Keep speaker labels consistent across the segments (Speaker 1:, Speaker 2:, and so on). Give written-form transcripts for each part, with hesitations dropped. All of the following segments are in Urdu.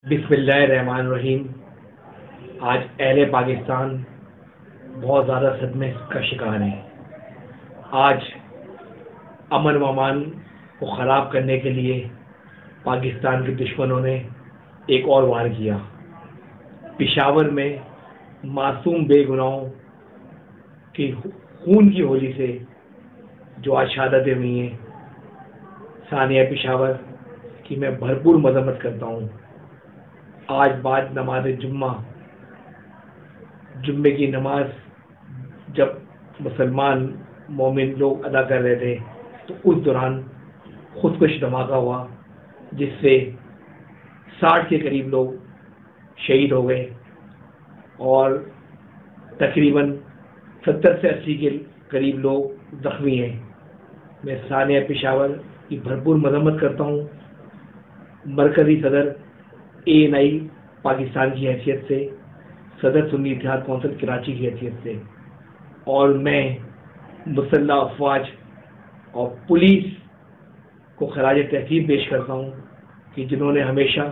Speaker 1: بسم اللہ الرحمن الرحیم۔ آج اہل پاکستان بہت زیادہ صدمے کا شکار ہیں۔ آج امن و امان کو خراب کرنے کے لیے پاکستان کے دشمنوں نے ایک اور وار کیا۔ پشاور میں معصوم بے گناہوں کی خون کی ہولی سے جو آج شہادتیں ہوئی ہیں، ثانیہ پشاور کی میں بھرپور مذمت کرتا ہوں۔ آج بعد نماز جمعے کی نماز جب مسلمان مومن لوگ ادا کر رہے تھے تو اس دوران خودکش دھماکہ ہوا، جس سے 60 کے قریب لوگ شہید ہو گئے اور تقریباً 70 سے 80 کے قریب لوگ زخمی ہیں۔ میں ثانیہ پشاور کی بھرپور مذمت کرتا ہوں۔ مرکزی صدر ANI پاکستان کی حیثیت سے، صدر سنی اتحاد کونسل کراچی کی حیثیت سے، اور میں مسلح افواج اور پولیس کو خراج تحسین پیش کرتا ہوں کہ جنہوں نے ہمیشہ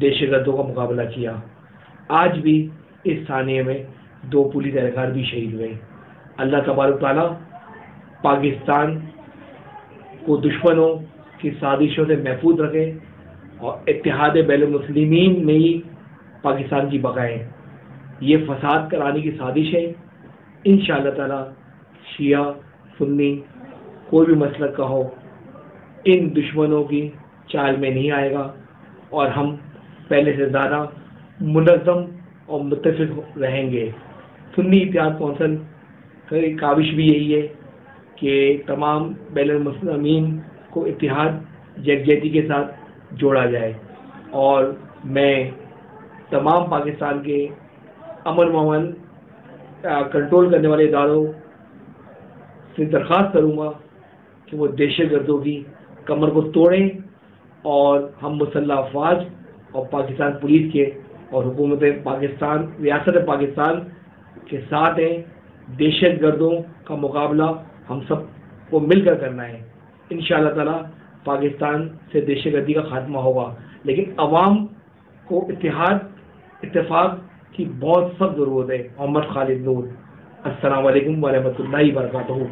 Speaker 1: دہشت گردوں کا مقابلہ کیا۔ آج بھی اس ثانیے میں 2 پولیس اہلکار بھی شہید ہوئے۔ اللہ تبارک تعالیٰ پاکستان کو دشمنوں کی سازشوں سے محفوظ رکھے اور اتحاد بین المسلمین میں ہی پاکستان کی بقا ہے۔ یہ فساد کرانے کی سازش ہے۔ انشاءاللہ تعالیٰ شیعہ سنی کوئی بھی مسلک کا ہو، ان دشمنوں کی چال میں نہیں آئے گا اور ہم پہلے سے زیادہ منظم اور متفق رہیں گے۔ سنی اتحاد کونسل کی کاوش بھی یہی ہے کہ تمام بین المسلمین کو اتحاد یکجہتی کے ساتھ جوڑا جائے، اور میں تمام پاکستان کے امن و امان کنٹرول کرنے والے اداروں سے درخواست کروں گا کہ وہ دہشت گردوں کی کمر کو توڑیں، اور ہم مسلح افواج اور پاکستان پولیس کے اور حکومت پاکستان، ریاست پاکستان کے ساتھ ہیں۔ دہشت گردوں کا مقابلہ ہم سب کو مل کر کرنا ہے۔ انشاءاللہ تعالیٰ پاکستان سے دہشت گردی کا خاتمہ ہوگا، لیکن عوام کو اتفاق کی بہت سخت ضرورت ہے۔ محمد خالد نور۔ السلام علیکم ورحمۃ اللہ وبرکاتہ۔